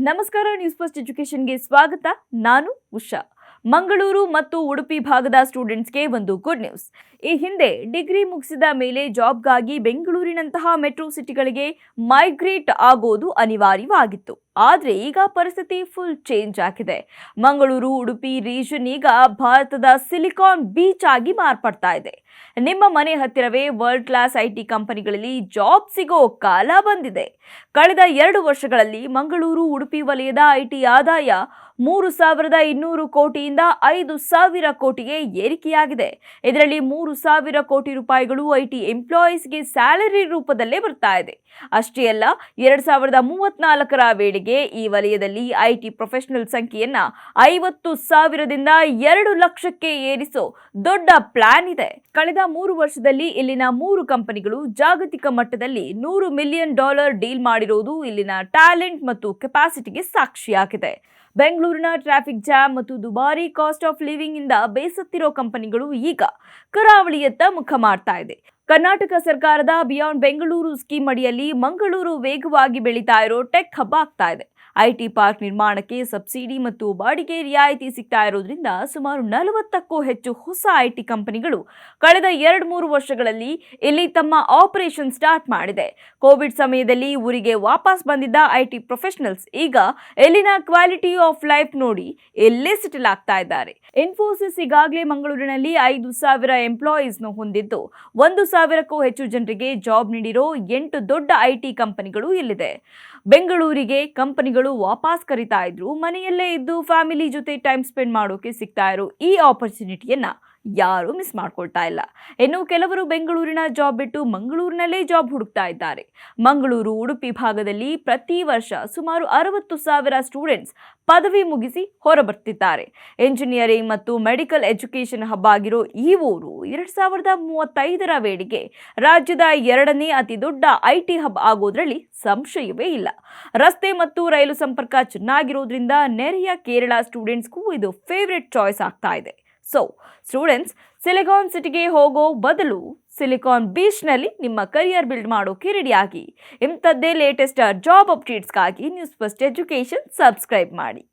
ನಮಸ್ಕಾರ, news first ಎಜುಕೇಶನ್ಗೆ ಸ್ವಾಗತ. ನಾನು ಉಷಾ. ಮಂಗಳೂರು ಮತ್ತು ಉಡುಪಿ ಭಾಗದ ಸ್ಟೂಡೆಂಟ್ಸ್ಗೆ ಒಂದು ಗುಡ್ ನ್ಯೂಸ್. ಈ ಹಿಂದೆ ಡಿಗ್ರಿ ಮುಗಿಸಿದ ಮೇಲೆ ಜಾಬ್ಗಾಗಿ ಬೆಂಗಳೂರಿನಂತಹ ಮೆಟ್ರೋ ಸಿಟಿಗಳಿಗೆ ಮೈಗ್ರೇಟ್ ಆಗೋದು ಅನಿವಾರ್ಯವಾಗಿತ್ತು. ಆದರೆ ಈಗ ಪರಿಸ್ಥಿತಿ ಫುಲ್ ಚೇಂಜ್ ಆಗಿದೆ. ಮಂಗಳೂರು ಉಡುಪಿ ರೀಜನ್ ಈಗ ಭಾರತದ ಸಿಲಿಕಾನ್ ಬೀಚ್ ಆಗಿ ಮಾರ್ಪಡ್ತಾ ಇದೆ. ನಿಮ್ಮ ಮನೆ ಹತ್ತಿರವೇ ವರ್ಲ್ಡ್ ಕ್ಲಾಸ್ ಐಟಿ ಕಂಪನಿಗಳಲ್ಲಿ ಜಾಬ್ ಸಿಗೋ ಕಾಲ ಬಂದಿದೆ. ಕಳೆದ 2 ವರ್ಷಗಳಲ್ಲಿ ಮಂಗಳೂರು ಉಡುಪಿ ವಲಯದ ಐಟಿ ಆದಾಯ 3,200 ಕೋಟಿಯಿಂದ 5,000 ಕೋಟಿಗೆ ಏರಿಕೆಯಾಗಿದೆ. ಇದರಲ್ಲಿ 3,000 ಕೋಟಿ ರೂಪಾಯಿಗಳು ಐಟಿ ಎಂಪ್ಲಾಯೀಸ್ಗೆ ಸ್ಯಾಲರಿ ರೂಪದಲ್ಲೇ ಬರ್ತಾ ಇದೆ. ಅಷ್ಟೇ ಅಲ್ಲ, 2034ರ ವೇಳೆಗೆ ಈ ವಲಯದಲ್ಲಿ ಐಟಿ ಪ್ರೊಫೆಷನಲ್ ಸಂಖ್ಯೆಯನ್ನ 50,000ದಿಂದ 2 ಲಕ್ಷಕ್ಕೆ ಏರಿಸೋ ದೊಡ್ಡ ಪ್ಲಾನ್ ಇದೆ. ಕಳೆದ 3 ವರ್ಷದಲ್ಲಿ ಇಲ್ಲಿನ 3 ಕಂಪನಿಗಳು ಜಾಗತಿಕ ಮಟ್ಟದಲ್ಲಿ $100 ಮಿಲಿಯನ್ ಡೀಲ್ ಮಾಡಿರೋದು ಇಲ್ಲಿನ ಟ್ಯಾಲೆಂಟ್ ಮತ್ತು ಕೆಪಾಸಿಟಿಗೆ ಸಾಕ್ಷಿಯಾಗಿದೆ. ಬೆಂಗಳೂರಿನ ಟ್ರಾಫಿಕ್ ಜಾಮ್ ಮತ್ತು ದುಬಾರಿ ಕಾಸ್ಟ್ ಆಫ್ ಲಿವಿಂಗ್ ಇಂದ ಬೇಸತ್ತಿರೋ ಕಂಪನಿಗಳು ಈಗ ಕರಾವಳಿಯತ್ತ ಮುಖ ಮಾಡ್ತಾ ಇದೆ. ಕರ್ನಾಟಕ ಸರ್ಕಾರದ ಬಿಯಾಂಡ್ ಬೆಂಗಳೂರು ಸ್ಕೀಮ್ ಅಡಿಯಲ್ಲಿ ಮಂಗಳೂರು ವೇಗವಾಗಿ ಬೆಳೀತಾ ಇರೋ ಟೆಕ್ ಹಬ್ ಆಗ್ತಾ ಇದೆ. ಐಟಿ ಪಾರ್ಕ್ ನಿರ್ಮಾಣಕ್ಕೆ ಸಬ್ಸಿಡಿ ಮತ್ತು ಬಾಡಿಗೆ ರಿಯಾಯಿತಿ ಸಿಗ್ತಾ ಇರೋದ್ರಿಂದ ಸುಮಾರು 40ಕ್ಕೂ ಹೆಚ್ಚು ಹೊಸ ಐಟಿ ಕಂಪನಿಗಳು ಕಳೆದ 2-3 ವರ್ಷಗಳಲ್ಲಿ ಇಲ್ಲಿ ತಮ್ಮ ಆಪರೇಷನ್ ಸ್ಟಾರ್ಟ್ ಮಾಡಿದೆ. ಕೋವಿಡ್ ಸಮಯದಲ್ಲಿ ಊರಿಗೆ ವಾಪಸ್ ಬಂದಿದ್ದ ಐಟಿ ಪ್ರೊಫೆಷನಲ್ಸ್ ಈಗ ಇಲ್ಲಿನ ಕ್ವಾಲಿಟಿ ಆಫ್ ಲೈಫ್ ನೋಡಿ ಇಲ್ಲೇ ಸೆಟಲ್ ಆಗ್ತಾ ಇದ್ದಾರೆ. ಇನ್ಫೋಸಿಸ್ ಈಗಾಗಲೇ ಮಂಗಳೂರಿನಲ್ಲಿ 5,000 ಎಂಪ್ಲಾಯೀಸ್ನ ಹೊಂದಿದ್ದು 1,000ಕ್ಕೂ ಹೆಚ್ಚು ಜನರಿಗೆ ಜಾಬ್ ನೀಡಿರೋ 8 ದೊಡ್ಡ ಐಟಿ ಕಂಪನಿಗಳು ಇಲ್ಲಿದೆ. ಬೆಂಗಳೂರಿಗೆ ಕಂಪನಿಗಳು ವಾಪಸ್ ಕರೀತಾ ಇದ್ರು. ಮನೆಯಲ್ಲೇ ಇದ್ದು ಫ್ಯಾಮಿಲಿ ಜೊತೆ ಟೈಮ್ ಸ್ಪೆಂಡ್ ಮಾಡೋಕೆ ಸಿಗ್ತಾ ಇರೋ ಈ ಆಪರ್ಚುನಿಟಿಯನ್ನ ಯಾರು ಮಿಸ್ ಮಾಡ್ಕೊಳ್ತಾ ಇಲ್ಲ. ಇನ್ನು ಕೆಲವರು ಬೆಂಗಳೂರಿನ ಜಾಬ್ ಬಿಟ್ಟು ಮಂಗಳೂರಿನಲ್ಲೇ ಜಾಬ್ ಹುಡುಕ್ತಾ ಇದ್ದಾರೆ. ಮಂಗಳೂರು ಉಡುಪಿ ಭಾಗದಲ್ಲಿ ಪ್ರತಿ ವರ್ಷ ಸುಮಾರು 60,000 ಸ್ಟೂಡೆಂಟ್ಸ್ ಪದವಿ ಮುಗಿಸಿ ಹೊರಬರ್ತಿದ್ದಾರೆ. ಇಂಜಿನಿಯರಿಂಗ್ ಮತ್ತು ಮೆಡಿಕಲ್ ಎಜುಕೇಶನ್ ಹಬ್ ಆಗಿರೋ ಈ ಊರು 2035ರ ವೇಳೆಗೆ ರಾಜ್ಯದ 2ನೇ ಅತಿ ದೊಡ್ಡ ಐಟಿ ಹಬ್ ಆಗೋದ್ರಲ್ಲಿ ಸಂಶಯವೇ ಇಲ್ಲ. ರಸ್ತೆ ಮತ್ತು ರೈಲು ಸಂಪರ್ಕ ಚೆನ್ನಾಗಿರೋದ್ರಿಂದ ನೆರೆಯ ಕೇರಳ ಸ್ಟೂಡೆಂಟ್ಸ್ಗೂ ಇದು ಫೇವರೇಟ್ ಚಾಯ್ಸ್ ಆಗ್ತಾ ಇದೆ. ಸೊ ಸ್ಟೂಡೆಂಟ್ಸ್, ಸಿಲಿಕಾನ್ ಸಿಟಿಗೆ ಹೋಗೋ ಬದಲು ಸಿಲಿಕಾನ್ ಬೀಚ್ನಲ್ಲಿ ನಿಮ್ಮ ಕರಿಯರ್ ಬಿಲ್ಡ್ ಮಾಡೋಕೆ ರೆಡಿಯಾಗಿ. ಇಂಥದ್ದೇ ಲೇಟೆಸ್ಟ್ ಜಾಬ್ ಅಪ್ಡೇಟ್ಸ್ಗಾಗಿ ನ್ಯೂಸ್ ಫಸ್ಟ್ ಎಜುಕೇಶನ್ ಸಬ್ಸ್ಕ್ರೈಬ್ ಮಾಡಿ.